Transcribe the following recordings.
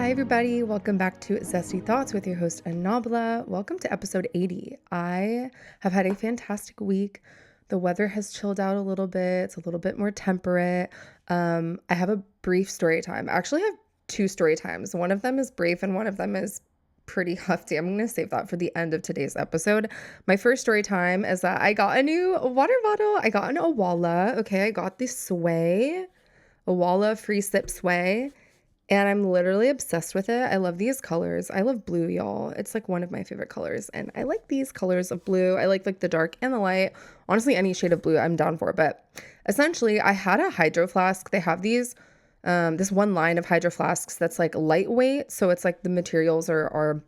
Hi, everybody. Welcome back to Zesty Thoughts with your host, Anabla. Welcome to episode 80. I have had a fantastic week. The weather has chilled out a little bit. It's a little bit more temperate. I have a brief story time. I actually have two story times. One of them is brief and one of them is pretty hefty. I'm going to save that for the end of today's episode. My first story time is that I got a new water bottle. I got an Owala. Okay, I got this Sway, Owala free sip Sway. And I'm literally obsessed with it. I love these colors. I love blue, y'all. It's like one of my favorite colors. And I like these colors of blue. I like the dark and the light. Honestly, any shade of blue I'm down for. But essentially, I had a hydro flask. They have these, this one line of hydro flasks that's like lightweight. So it's like the materials are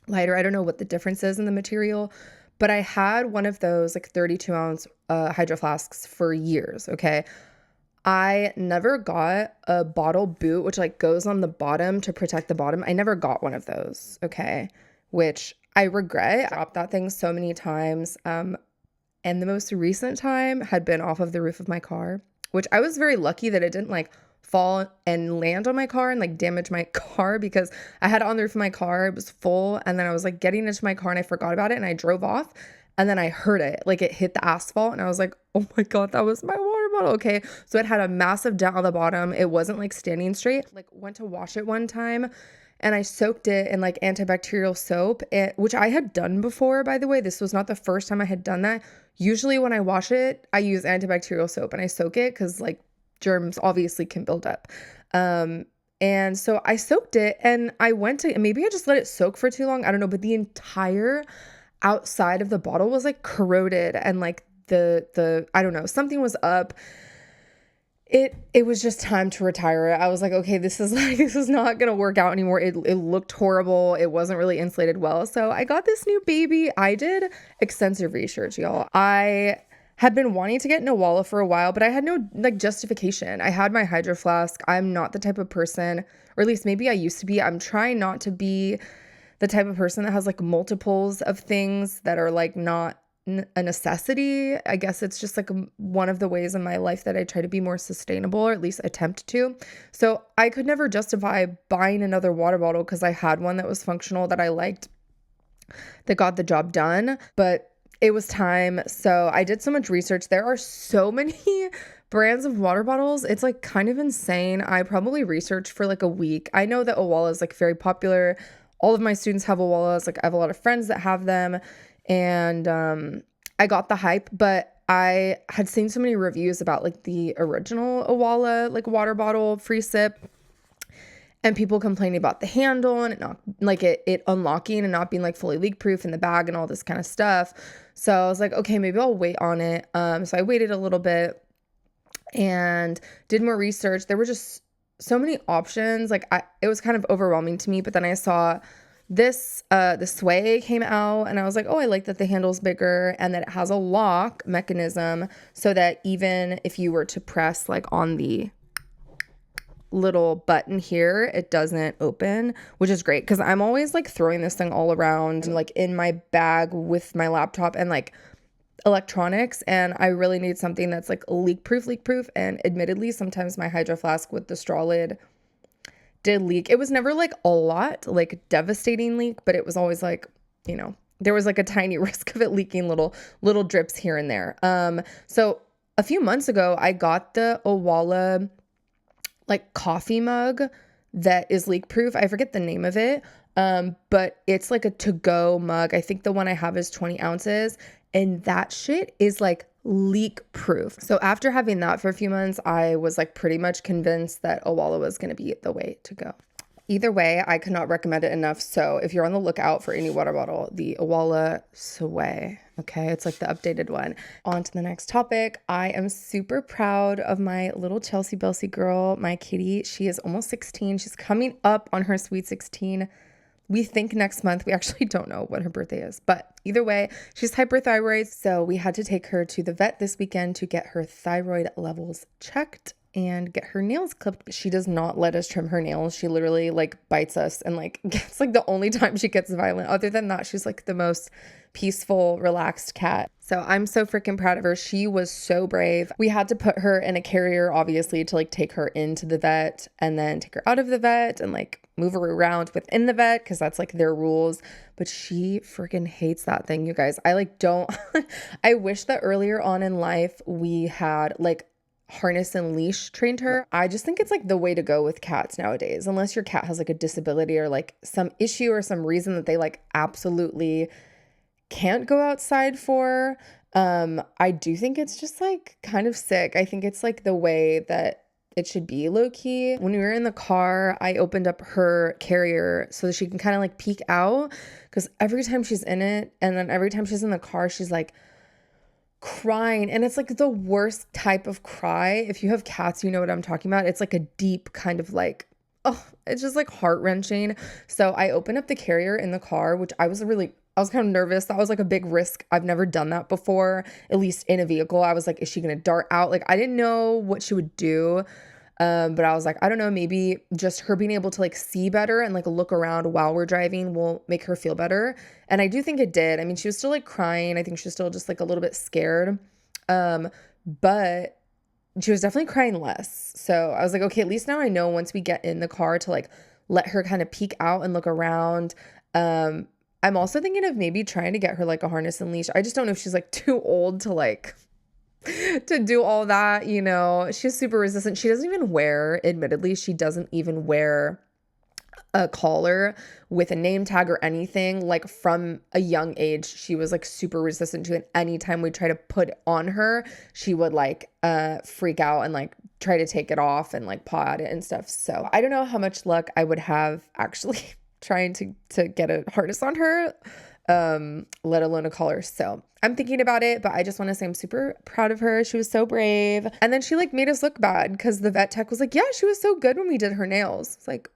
lighter. I don't know what the difference is in the material. But I had one of those like 32-ounce hydro flasks for years, okay? I never got a bottle boot, which like goes on the bottom to protect the bottom. I never got one of those, okay? Which I regret. I dropped that thing so many times. And the most recent time had been off of the roof of my car, which I was very lucky that it didn't like fall and land on my car and like damage my car because I had it on the roof of my car. It was full. And then I was like getting into my car and I forgot about it and I drove off. And then I heard it, like it hit the asphalt and I was like, oh my God, that was my water bottle. Okay. So it had a massive dent on the bottom. It wasn't like standing straight. Like went to wash it one time and I soaked it in like antibacterial soap, which I had done before, by the way. This was not the first time I had done that. Usually when I wash it, I use antibacterial soap and I soak it because like germs obviously can build up. And so I soaked it and maybe I just let it soak for too long. I don't know, but the entire outside of the bottle was like corroded and like the I don't know, something was up. It was just time to retire it. I was like, okay, this is not gonna work out anymore. It looked horrible. It wasn't really insulated well. So I got this new baby. I did extensive research, y'all. I had been wanting to get an Owala for a while, but I had no like justification. I had my hydro flask. I'm not the type of person, or at least maybe I used to be. I'm trying not to be the type of person that has like multiples of things that are like not a necessity. I guess it's just like one of the ways in my life that I try to be more sustainable, or at least attempt to. So I could never justify buying another water bottle because I had one that was functional, that I liked, that got the job done, but it was time. So I did so much research. There are so many brands of water bottles. It's like kind of insane. I probably researched for like a week. I know that Owala is like very popular. All of my students have Owalas. Like I have a lot of friends that have them, and I got the hype, but I had seen so many reviews about like the original Owala like water bottle free sip, and people complaining about the handle and it not like it unlocking and not being like fully leak proof in the bag and all this kind of stuff. So I was like, okay, maybe I'll wait on it. So I waited a little bit and did more research. There were just so many options. Like it was kind of overwhelming to me, but then I saw this, the Sway came out and I was like, oh, I like that the handle's bigger and that it has a lock mechanism so that even if you were to press like on the little button here, it doesn't open, which is great because I'm always like throwing this thing all around and like in my bag with my laptop and like electronics, and I really need something that's like leak proof. And admittedly, sometimes my hydro flask with the straw lid did leak. It was never like a lot, like devastating leak, but it was always like, you know, there was like a tiny risk of it leaking, little drips here and there. So a few months ago, I got the Owala like coffee mug that is leak proof. I forget the name of it. But it's like a to-go mug. I think the one I have is 20 ounces. And that shit is like leak proof. So after having that for a few months, I was like pretty much convinced that Owala was going to be the way to go. Either way, I could not recommend it enough. So if you're on the lookout for any water bottle, the Owala Sway, okay? It's like the updated one. On to the next topic. I am super proud of my little Chelsea Belsey girl, my kitty. She is almost 16. She's coming up on her sweet 16. We think next month. We actually don't know what her birthday is, but either way, she's hyperthyroid. So we had to take her to the vet this weekend to get her thyroid levels checked and get her nails clipped. She does not let us trim her nails. She literally like bites us and like it's like the only time she gets violent. Other than that, she's like the most peaceful, relaxed cat. So I'm so freaking proud of her. She was so brave. We had to put her in a carrier, obviously, to like take her into the vet and then take her out of the vet and like move her around within the vet because that's like their rules. But she freaking hates that thing, you guys. I like don't, I wish that earlier on in life we had like harness and leash trained her. I just think it's like the way to go with cats nowadays, unless your cat has like a disability or like some issue or some reason that they like absolutely can't go outside for. I do think it's just like kind of sick. I think it's like the way that it should be, low key. When we were in the car, I opened up her carrier so that she can kind of like peek out, because every time she's in it and then every time she's in the car, she's like crying, and it's like the worst type of cry. If you have cats, you know what I'm talking about. It's like a deep kind of like, oh, it's just like heart-wrenching. So I opened up the carrier in the car, which I was kind of nervous. That was like a big risk. I've never done that before, at least in a vehicle. I was like, is she gonna dart out? Like, I didn't know what she would do. But I was like, I don't know, maybe just her being able to like see better and like look around while we're driving will make her feel better. And I do think it did. I mean, she was still like crying. I think she was still just like a little bit scared. But she was definitely crying less. So I was like, okay, at least now I know once we get in the car to like let her kind of peek out and look around. I'm also thinking of maybe trying to get her like a harness and leash. I just don't know if she's like too old to like to do all that, you know. She's super resistant. She doesn't even wear, admittedly, she doesn't even wear a collar with a name tag or anything. Like from a young age, she was like super resistant to it. Anytime we try to put it on her, she would like freak out and like try to take it off and like paw at it and stuff. So I don't know how much luck I would have actually trying to get a harness on her, let alone a collar. So I'm thinking about it, but I just want to say I'm super proud of her. She was so brave. And then she like made us look bad because the vet tech was like, yeah, she was so good when we did her nails. It's like,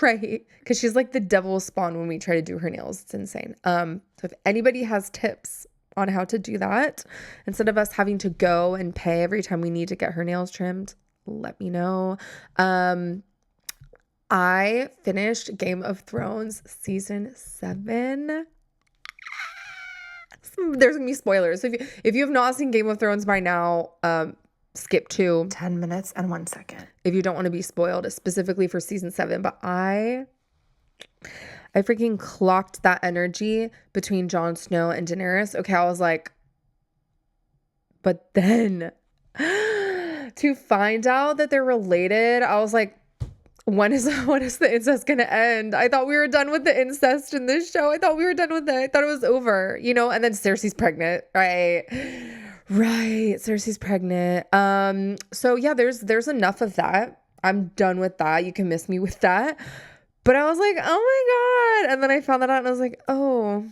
right. Because she's like the devil's spawn when we try to do her nails. It's insane. So if anybody has tips on how to do that, instead of us having to go and pay every time we need to get her nails trimmed, let me know. I finished Game of Thrones season 7. There's gonna be spoilers. If you have not seen Game of Thrones by now, skip to 10 minutes and 1 second if you don't want to be spoiled, specifically for season 7. But I freaking clocked that energy between Jon Snow and Daenerys. Okay, I was like, but then to find out that they're related, I was like, when is the incest gonna end? I thought we were done with the incest in this show. I thought we were done with it. I thought it was over, you know? And then Cersei's pregnant, right? Right, Cersei's pregnant. So yeah, there's enough of that. I'm done with that. You can miss me with that. But I was like, oh my God. And then I found that out and I was like, oh,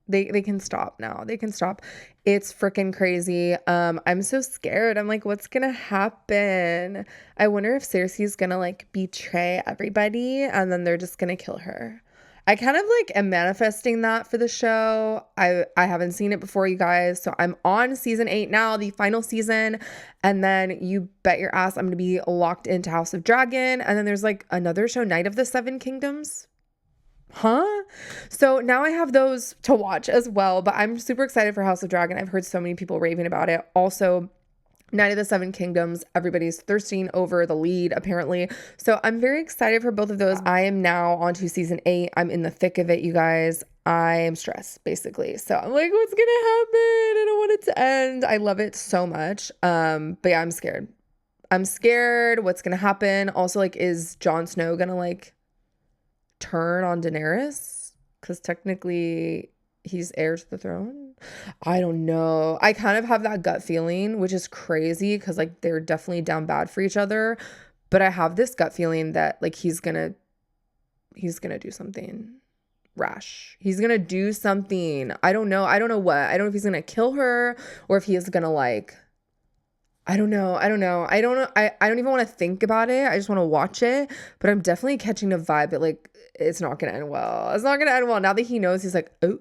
They can stop now. They can stop. It's freaking crazy. I'm so scared. I'm like, what's gonna happen? I wonder if Cersei's gonna like betray everybody and then they're just gonna kill her. I kind of like am manifesting that for the show. I haven't seen it before, you guys. So I'm on season 8 now, the final season. And then you bet your ass I'm gonna be locked into House of Dragon. And then there's like another show, Night of the Seven Kingdoms. Huh? So now I have those to watch as well, but I'm super excited for House of Dragon. I've heard so many people raving about it. Also, Night of the Seven Kingdoms, everybody's thirsting over the lead, apparently. So I'm very excited for both of those. I am now on to season 8. I'm in the thick of it, you guys. I am stressed, basically. So I'm like, what's gonna happen? I don't want it to end. I love it so much. But yeah, I'm scared. I'm scared what's gonna happen. Also, like, is Jon Snow gonna like turn on Daenerys? Because technically he's heir to the throne. I don't know. I kind of have that gut feeling, which is crazy because like they're definitely down bad for each other. But I have this gut feeling that like he's gonna do something rash. He's gonna do something. I don't know. I don't know what. I don't know if he's gonna kill her or if he is gonna like, I don't know. I don't know. I don't even want to think about it. I just want to watch it. But I'm definitely catching a vibe that like it's not going to end well. It's not going to end well. Now that he knows, he's like, oh,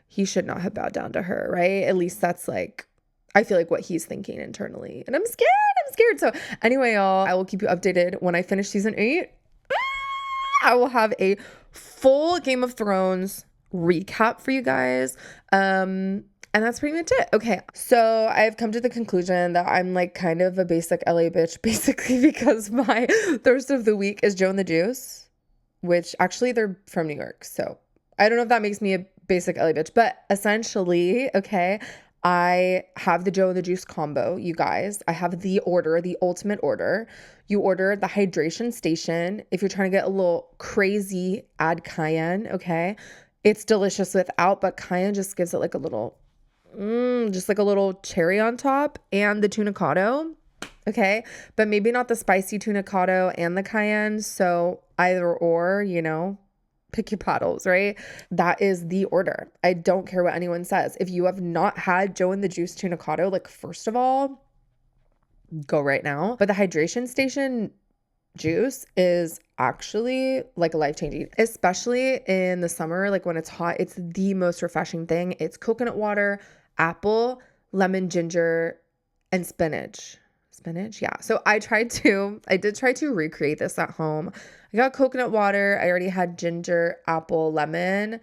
he should not have bowed down to her, right? At least that's like, I feel like what he's thinking internally. And I'm scared. I'm scared. So anyway, y'all, I will keep you updated when I finish season 8. I will have a full Game of Thrones recap for you guys. And that's pretty much it. Okay. So I've come to the conclusion that I'm like kind of a basic LA bitch, basically because my thirst of the week is Joe and the Juice, which actually they're from New York. So I don't know if that makes me a basic LA bitch, but essentially, okay, I have the Joe and the Juice combo, you guys. I have the order, the ultimate order. You order the hydration station. If you're trying to get a little crazy, add cayenne, okay? It's delicious without, but cayenne just gives it like a little, just like a little cherry on top, and the tunicado, okay? But maybe not the spicy tunicado and the cayenne. So either or, pick your battles, right? That is the order. I don't care what anyone says. If you have not had Joe and the Juice tunicado, like first of all, go right now. But the hydration station juice is actually like life-changing, especially in the summer, like when it's hot. It's the most refreshing thing. It's coconut water, apple, lemon, ginger, and spinach. Yeah. So I did try to recreate this at home. I got coconut water. I already had ginger, apple, lemon,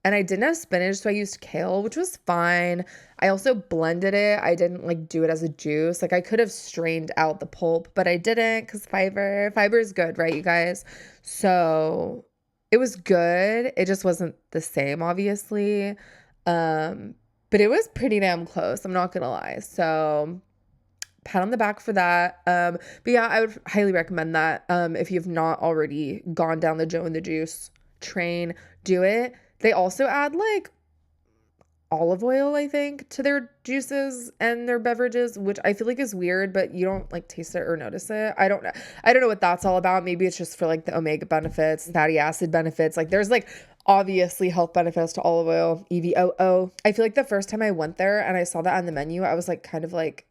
and I didn't have spinach, so I used kale, which was fine. I also blended it. I didn't like do it as a juice. Like I could have strained out the pulp, but I didn't because fiber is good, right, you guys? So it was good. It just wasn't the same, obviously. But it was pretty damn close. I'm not gonna lie. So pat on the back for that. But yeah, I would highly recommend that. If you've not already gone down the Joe and the Juice train, do it. They also add like olive oil, I think, to their juices and their beverages, which I feel like is weird, but you don't like taste it or notice it. I don't know. I don't know what that's all about. Maybe it's just for like the omega benefits, fatty acid benefits. Like there's like obviously health benefits to olive oil, EVOO. I feel like the first time I went there and I saw that on the menu, I was like kind of like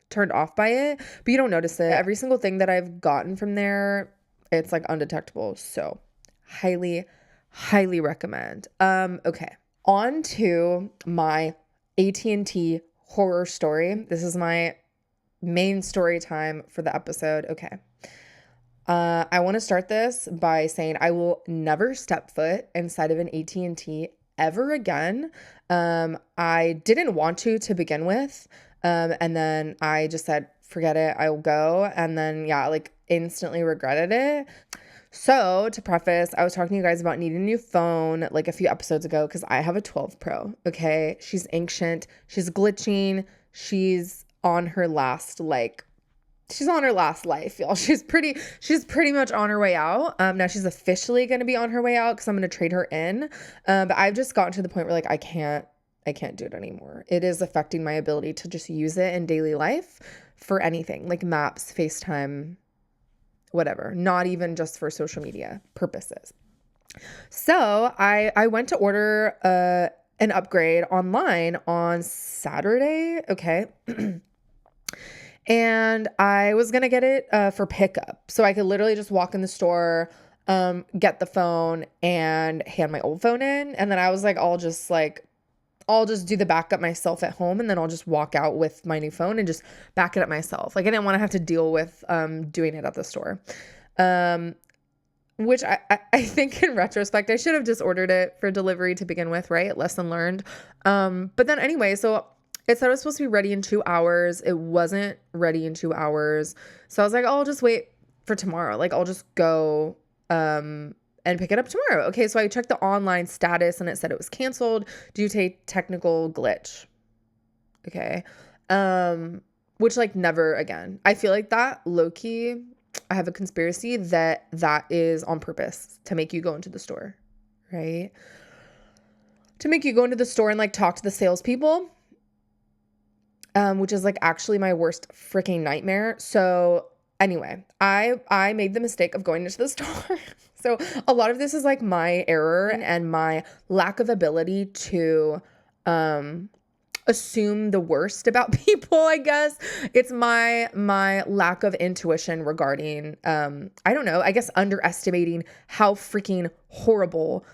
turned off by it, but you don't notice it. Every single thing that I've gotten from there, it's like undetectable. So highly recommend. Okay. On to my AT&T horror story. This is my main story time for the episode. Okay. I want to start this by saying I will never step foot inside of an AT&T ever again. I didn't want to begin with. And then I just said, forget it, I will go. And then, yeah, like instantly regretted it. So to preface, I was talking to you guys about needing a new phone like a few episodes ago because I have a 12 Pro, okay? She's ancient. She's glitching. She's on her last life, y'all. She's pretty much on her way out. Now she's officially going to be on her way out because I'm going to trade her in. But I've just gotten to the point where like I can't do it anymore. It is affecting my ability to just use it in daily life for anything like maps, FaceTime, whatever, not even just for social media purposes. So I went to order an upgrade online on Saturday. Okay. And I was going to get it for pickup. So I could literally just walk in the store, get the phone and hand my old phone in. And then I was like, I'll just do the backup myself at home, and then I'll just walk out with my new phone and just back it up myself. Like I didn't want to have to deal with doing it at the store, which I think in retrospect, I should have just ordered it for delivery to begin with, right? Lesson learned. But then anyway, so it said it was supposed to be ready in 2 hours. It wasn't ready in 2 hours. So I was like, oh, I'll just wait for tomorrow. Like I'll just go and pick it up tomorrow. Okay, so I checked the online status and it said it was canceled due to a technical glitch. Okay. Which like never again. I feel like that low-key, I have a conspiracy that is on purpose to make you go into the store, right? To make you go into the store and like talk to the salespeople, which is like actually my worst freaking nightmare. So anyway, I made the mistake of going into the store. So a lot of this is like my error and my lack of ability to assume the worst about people, I guess. It's my lack of intuition regarding I don't know, I guess underestimating how freaking horrible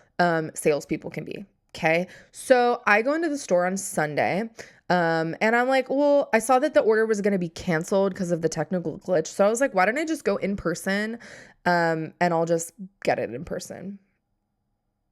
salespeople can be. Okay. So I go into the store on Sunday. And I'm like, well, I saw that the order was going to be canceled because of the technical glitch. So I was like, why don't I just go in person? And I'll just get it in person.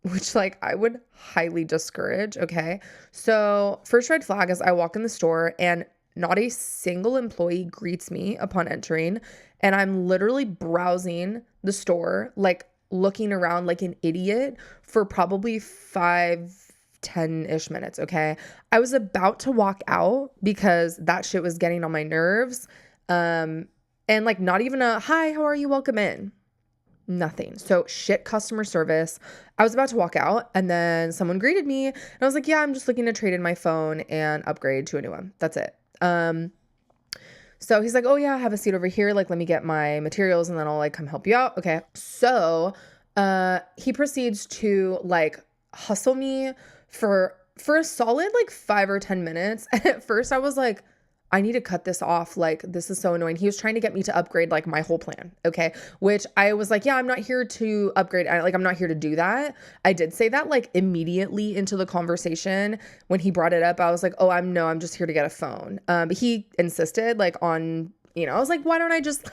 which like I would highly discourage. Okay. So, first red flag is I walk in the store and not a single employee greets me upon entering. And I'm literally browsing the store, like looking around like an idiot for probably 10-ish minutes. Okay. I was about to walk out because that shit was getting on my nerves. And like not even a hi, how are you? Welcome in. Nothing. So shit customer service. I was about to walk out and then someone greeted me and I was like, yeah, I'm just looking to trade in my phone and upgrade to a new one. That's it. So he's like, oh yeah, I have a seat over here. Like, let me get my materials and then I'll like come help you out. Okay. So, he proceeds to like hustle me for a solid like 5 or 10 minutes. And at first I was like, I need to cut this off. Like, this is so annoying. He was trying to get me to upgrade like my whole plan. Okay. Which I was like, yeah, I'm not here to upgrade. I'm not here to do that. I did say that like immediately into the conversation when he brought it up. I was like, oh, I'm just here to get a phone. But he insisted like on, I was like, why don't I'll just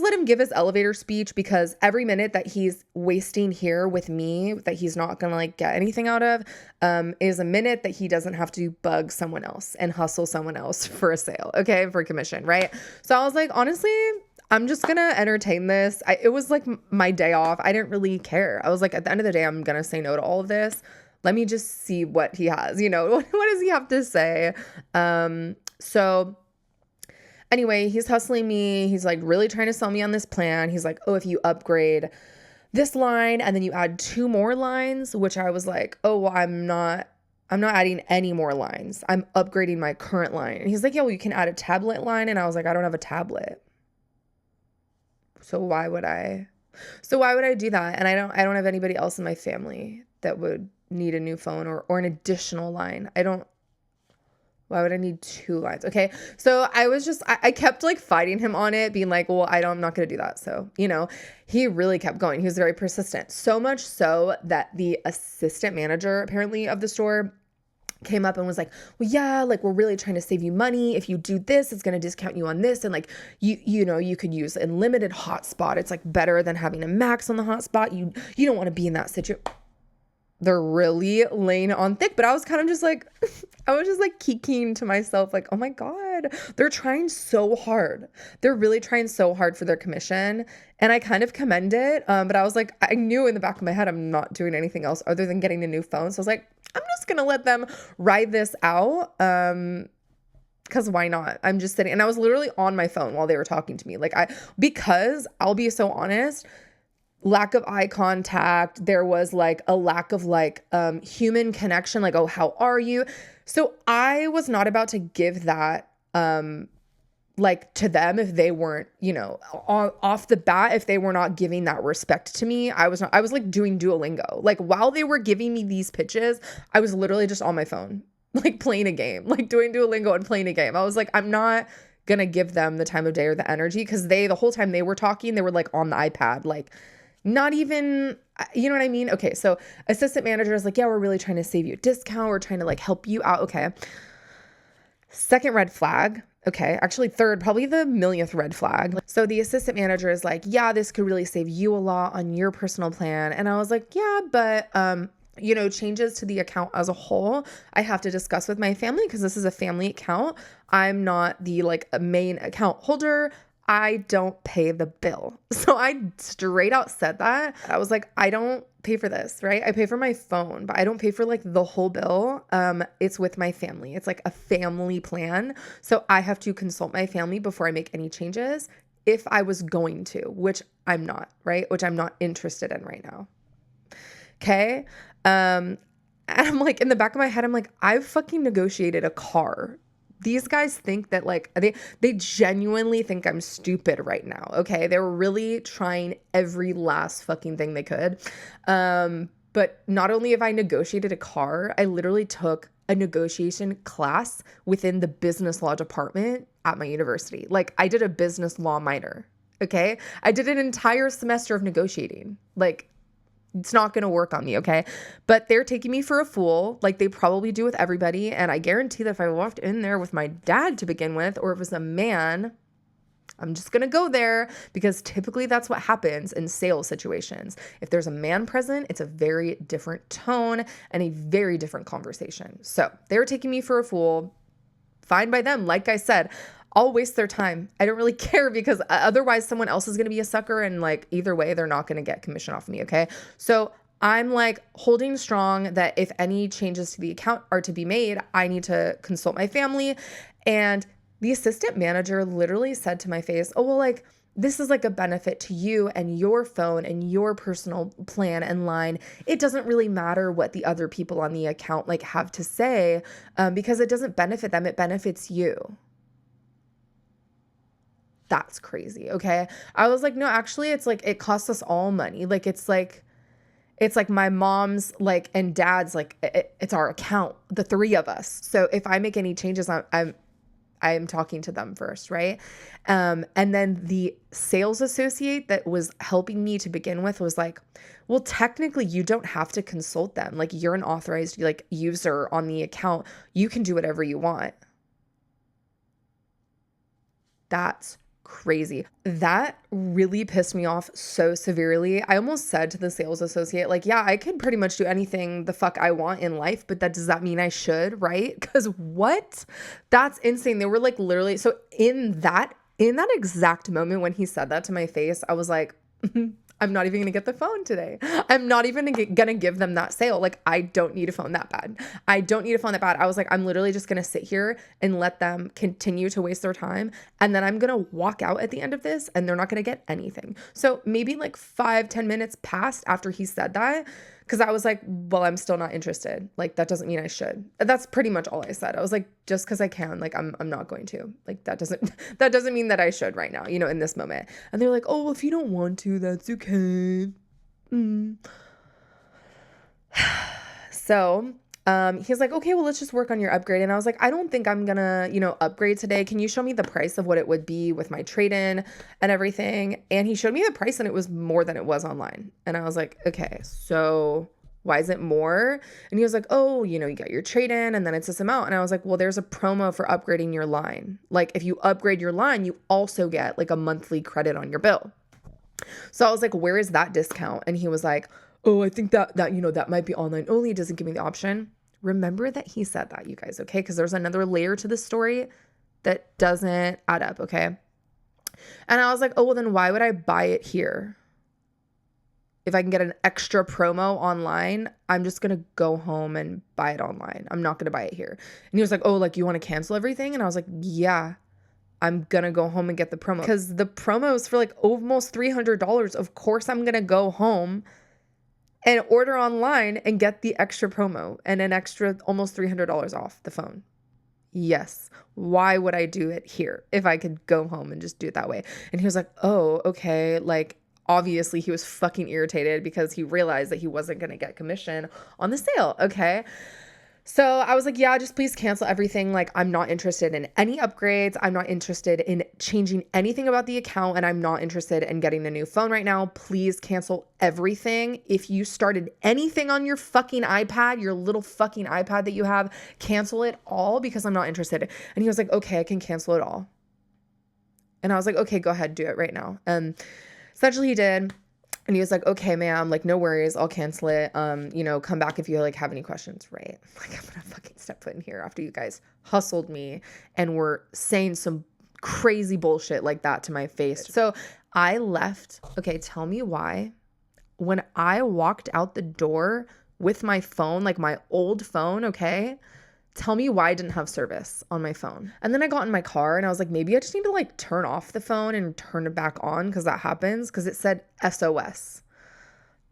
let him give his elevator speech, because every minute that he's wasting here with me that he's not going to like get anything out of, is a minute that he doesn't have to bug someone else and hustle someone else for a sale. Okay. For commission. Right. So I was like, honestly, I'm just going to entertain this. It was like my day off. I didn't really care. I was like, at the end of the day, I'm going to say no to all of this. Let me just see what he has, what does he have to say? So anyway, he's hustling me. He's like really trying to sell me on this plan. He's like, oh, if you upgrade this line and then you add 2 more lines, which I was like, oh, well, I'm not adding any more lines. I'm upgrading my current line. And he's like, yeah, well, you can add a tablet line. And I was like, I don't have a tablet. So why would I do that? And I don't have anybody else in my family that would need a new phone or an additional line. Why would I need 2 lines? Okay. So I kept like fighting him on it, being like, well, I'm not going to do that. So, he really kept going. He was very persistent. So much so that the assistant manager apparently of the store came up and was like, well, yeah, like we're really trying to save you money. If you do this, it's going to discount you on this. And like, you could use unlimited hotspot. It's like better than having a max on the hotspot. You don't want to be in that situation. They're really laying on thick, but I was kind of just like, I was just like kikiing to myself, like, oh my God, they're trying so hard. They're really trying so hard for their commission. And I kind of commend it. But I was like, I knew in the back of my head, I'm not doing anything else other than getting a new phone. So I was like, I'm just going to let them ride this out. Because why not? I'm just sitting, and I was literally on my phone while they were talking to me. Because I'll be so honest, lack of eye contact. There was like a lack of like human connection, like, oh, how are you? So I was not about to give that like to them if they weren't, off the bat, if they were not giving that respect to me. I was like doing Duolingo. Like while they were giving me these pitches, I was literally just on my phone, like playing a game, like doing Duolingo and playing a game. I was like, I'm not gonna give them the time of day or the energy, because the whole time they were talking, they were like on the iPad, like not even, you know what I mean? Okay. So assistant manager is like, yeah, we're really trying to save you a discount. We're trying to like help you out. Okay. Second red flag. Okay. Actually third, probably the millionth red flag. So the assistant manager is like, yeah, this could really save you a lot on your personal plan. And I was like, yeah, but, changes to the account as a whole, I have to discuss with my family, because this is a family account. I'm not the like main account holder. I don't pay the bill. So I straight out said that. I was like, I don't pay for this, right? I pay for my phone, but I don't pay for like the whole bill. It's with my family. It's like a family plan. So I have to consult my family before I make any changes, if I was going to, which I'm not, right? Which I'm not interested in right now. Okay. And I'm like, in the back of my head, I'm like, I've fucking negotiated a car. These guys think that like, they genuinely think I'm stupid right now. Okay. They were really trying every last fucking thing they could. But not only have I negotiated a car, I literally took a negotiation class within the business law department at my university. Like I did a business law minor. Okay. I did an entire semester of negotiating. Like, it's not going to work on me, okay? But they're taking me for a fool, like they probably do with everybody. And I guarantee that if I walked in there with my dad to begin with, or if it was a man, I'm just going to go there because typically that's what happens in sales situations. If there's a man present, it's a very different tone and a very different conversation. So they were taking me for a fool. Fine by them. Like I said, I'll waste their time. I don't really care because otherwise someone else is going to be a sucker, and like either way, they're not going to get commission off me. Okay. So I'm like holding strong that if any changes to the account are to be made, I need to consult my family. And the assistant manager literally said to my face, oh, well, like, this is like a benefit to you and your phone and your personal plan and line. It doesn't really matter what the other people on the account like have to say because it doesn't benefit them. It benefits you. That's crazy. Okay. I was like, no, actually, it's like, it costs us all money. Like, it's like my mom's like, and dad's like, it's our account, the three of us. So if I make any changes, I'm talking to them first, right? And then the sales associate that was helping me to begin with was like, well, technically you don't have to consult them. Like, you're an authorized like user on the account. You can do whatever you want. That's crazy. That really pissed me off so severely. I almost said to the sales associate, like, yeah, I can pretty much do anything the fuck I want in life, but does that mean I should, right? Because what? That's insane. They were like literally, so in that exact moment when he said that to my face, I was like, I'm not even going to get the phone today. I'm not even going to give them that sale. Like, I don't need a phone that bad. I don't need a phone that bad. I was like, I'm literally just going to sit here and let them continue to waste their time. And then I'm going to walk out at the end of this and they're not going to get anything. So maybe like 5-10 minutes passed after he said that. Cause I was like, well, I'm still not interested. Like, that doesn't mean I should. That's pretty much all I said. I was like, just cause I can, like, I'm not going to, like, that doesn't mean that I should right now, in this moment. And they're like, oh, well, if you don't want to, that's okay. So, he's like, okay, well, let's just work on your upgrade. And I was like, I don't think I'm gonna, upgrade today. Can you show me the price of what it would be with my trade-in and everything? And he showed me the price and it was more than it was online. And I was like, okay, so why is it more? And he was like, oh, you got your trade-in and then it's this amount. And I was like, well, there's a promo for upgrading your line. Like, if you upgrade your line, you also get like a monthly credit on your bill. So I was like, where is that discount? And he was like, oh, I think that that might be online only. It doesn't give me the option. Remember that he said that, you guys, okay? Because there's another layer to the story that doesn't add up, okay? And I was like, oh, well, then why would I buy it here? If I can get an extra promo online, I'm just going to go home and buy it online. I'm not going to buy it here. And he was like, oh, like, you want to cancel everything? And I was like, yeah, I'm going to go home and get the promo. Because the promo is for like almost $300. Of course, I'm going to go home and order online and get the extra promo and an extra almost $300 off the phone. Yes. Why would I do it here if I could go home and just do it that way? And he was like, oh, okay. Like, obviously he was fucking irritated because he realized that he wasn't going to get commission on the sale. Okay. So I was like, yeah, just please cancel everything. Like, I'm not interested in any upgrades. I'm not interested in changing anything about the account. And I'm not interested in getting a new phone right now. Please cancel everything. If you started anything on your fucking iPad, your little fucking iPad that you have, cancel it all because I'm not interested. And he was like, okay, I can cancel it all. And I was like, okay, go ahead, do it right now. And essentially he did. And he was like, okay, ma'am, like, no worries. I'll cancel it. Come back if you like have any questions, right? Like, I'm going to fucking step foot in here after you guys hustled me and were saying some crazy bullshit like that to my face. So I left. Okay. Tell me why. When I walked out the door with my phone, like my old phone, okay, tell me why I didn't have service on my phone. And then I got in my car and I was like, maybe I just need to like turn off the phone and turn it back on because that happens, because it said SOS.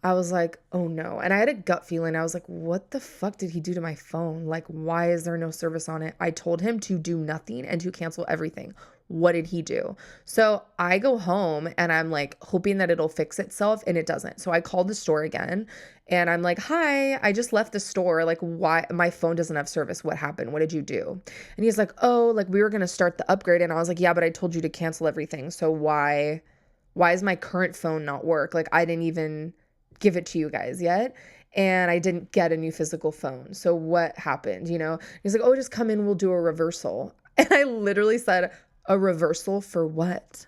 I was like, oh no. And I had a gut feeling. I was like, what the fuck did he do to my phone? Like, why is there no service on it? I told him to do nothing and to cancel everything. What did he do? So I go home and I'm like hoping that it'll fix itself, and it doesn't. So I called the store again and I'm like, hi, I just left the store. Like, why my phone doesn't have service? What happened? What did you do? And he's like, oh, like, we were going to start the upgrade. And I was like, yeah, but I told you to cancel everything. So why is my current phone not work? Like, I didn't even give it to you guys yet. And I didn't get a new physical phone. So what happened? He's like, oh, just come in. We'll do a reversal. And I literally said, a reversal for what?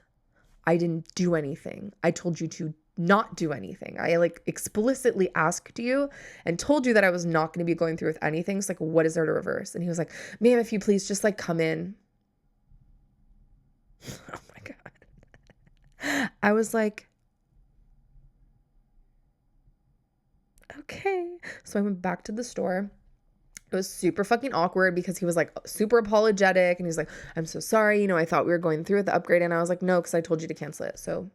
I didn't do anything. I told you to not do anything. I like explicitly asked you and told you that I was not going to be going through with anything. So like, what is there to reverse? And he was like, ma'am, if you please just like come in. Oh my God. I was like, okay. So I went back to the store. It was super fucking awkward because he was like super apologetic and he's like, I'm so sorry. You know, I thought we were going through with the upgrade. And I was like, no, because I told you to cancel it. So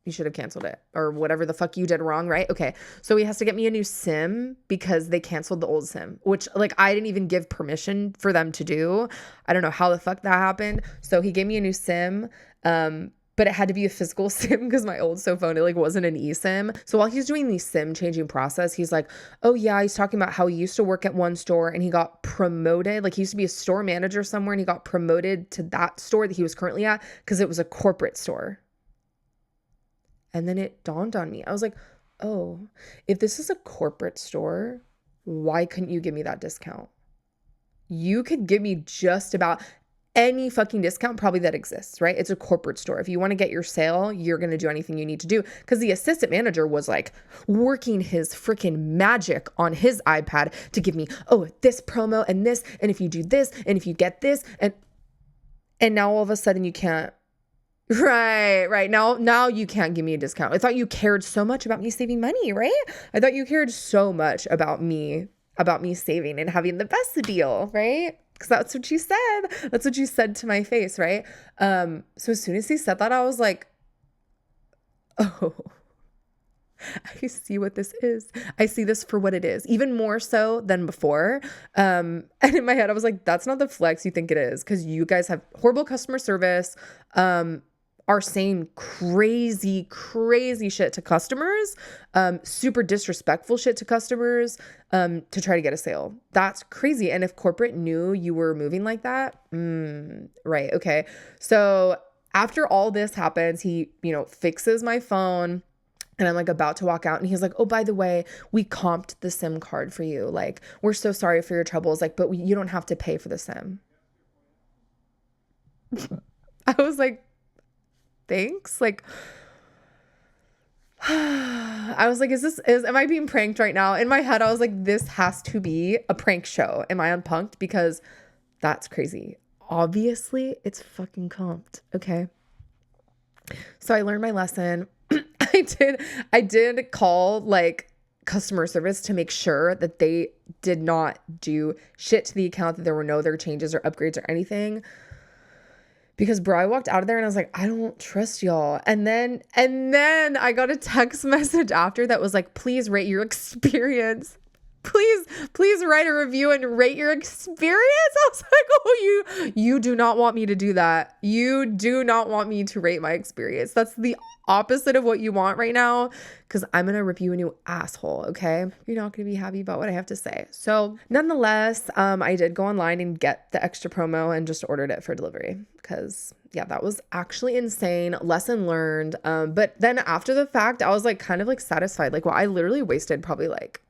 you should have canceled it or whatever the fuck you did wrong, right? Okay. So he has to get me a new SIM because they canceled the old SIM, which like I didn't even give permission for them to do. I don't know how the fuck that happened. So he gave me a new SIM. But it had to be a physical SIM because my old phone, it like wasn't an eSIM. So while he's doing the SIM changing process, he's like, oh yeah, he's talking about how he used to work at one store and he got promoted. Like he used to be a store manager somewhere and he got promoted to that store that he was currently at because it was a corporate store. And then it dawned on me. I was like, oh, if this is a corporate store, why couldn't you give me that discount? You could give me just about any fucking discount probably that exists, right? It's a corporate store. If you want to get your sale, you're going to do anything you need to do. Because the assistant manager was like working his freaking magic on his iPad to give me, oh, this promo and this, and if you do this, and if you get this, and now all of a sudden you can't. Right. Now you can't give me a discount. I thought you cared so much about me saving money, right? I thought you cared so much about me saving and having the best deal, right? Because that's what you said. That's what you said to my face, right? So as soon as he said that, I was like, oh, I see what this is. I see this for what it is, even more so than before. And in my head, I was like, that's not the flex you think it is, because you guys have horrible customer service, are saying crazy shit to customers, super disrespectful shit to customers, to try to get a sale. That's crazy. And if corporate knew you were moving like that, right. Okay. So after all this happens, he, fixes my phone and I'm like about to walk out and he's like, oh, by the way, we comped the SIM card for you. Like, we're so sorry for your troubles. Like, but you don't have to pay for the SIM. I was like, thanks. Like, I was like, am I being pranked right now? In my head, I was like, this has to be a prank show. Am I unpunked? Because that's crazy. Obviously, it's fucking comped. Okay. So I learned my lesson. I did call like customer service to make sure that they did not do shit to the account, that there were no other changes or upgrades or anything. Because bro, I walked out of there and I was like, I don't trust y'all. And then I got a text message after that was like, please rate your experience. Please write a review and rate your experience. I was like, oh, you do not want me to do that. You do not want me to rate my experience. That's the opposite of what you want right now, because I'm going to rip you a new asshole, okay? You're not going to be happy about what I have to say. So nonetheless, I did go online and get the extra promo and just ordered it for delivery because, yeah, that was actually insane. Lesson learned. But then after the fact, I was like kind of like satisfied. Like, well, I literally wasted probably like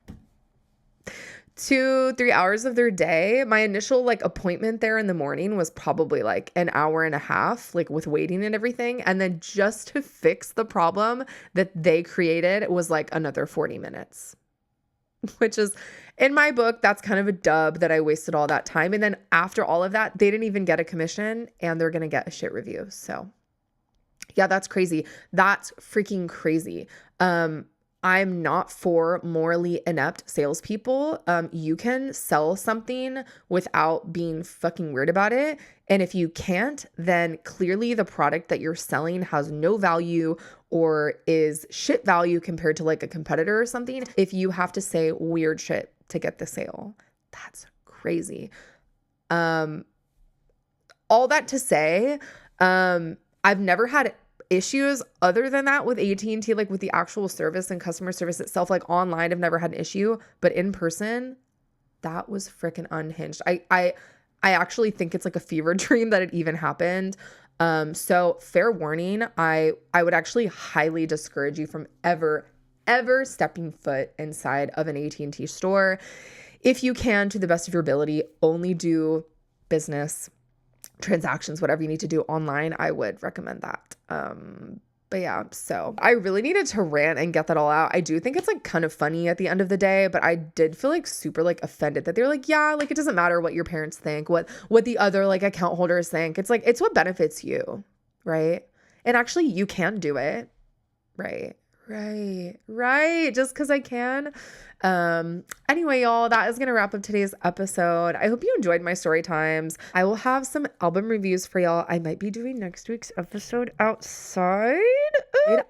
2-3 hours of their day. My initial like appointment there in the morning was probably like an hour and a half, like with waiting and everything. And then just to fix the problem that they created was like another 40 minutes, which is, in my book, that's kind of a dub that I wasted all that time. And then after all of that, they didn't even get a commission and they're going to get a shit review. So yeah, that's crazy. That's freaking crazy. I'm not for morally inept salespeople. You can sell something without being fucking weird about it. And if you can't, then clearly the product that you're selling has no value or is shit value compared to like a competitor or something. If you have to say weird shit to get the sale, that's crazy. All that to say, I've never had issues other than that with AT&T, like with the actual service and customer service itself. Like online, I've never had an issue, but in person, that was freaking unhinged. I actually think it's like a fever dream that it even happened. So fair warning, I would actually highly discourage you from ever stepping foot inside of an AT&T store. If you can, to the best of your ability, only do business transactions, whatever you need to do online, I would recommend that. But yeah, so I really needed to rant and get that all out. I do think it's like kind of funny at the end of the day, but I did feel like super like offended that they're like, yeah, like it doesn't matter what your parents think, what the other like account holders think. It's like, it's what benefits you, right? And actually you can do it, right? Right. Just because I can. Anyway, y'all, that is gonna wrap up today's episode. I hope you enjoyed my story times. I will have some album reviews for y'all. I might be doing next week's episode outside.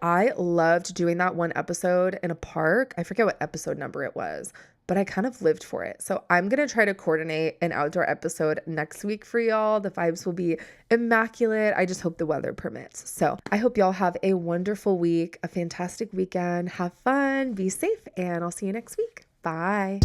I loved doing that one episode in a park. I forget what episode number it was, but I kind of lived for it. So I'm going to try to coordinate an outdoor episode next week for y'all. The vibes will be immaculate. I just hope the weather permits. So I hope y'all have a wonderful week, a fantastic weekend. Have fun, be safe, and I'll see you next week. Bye.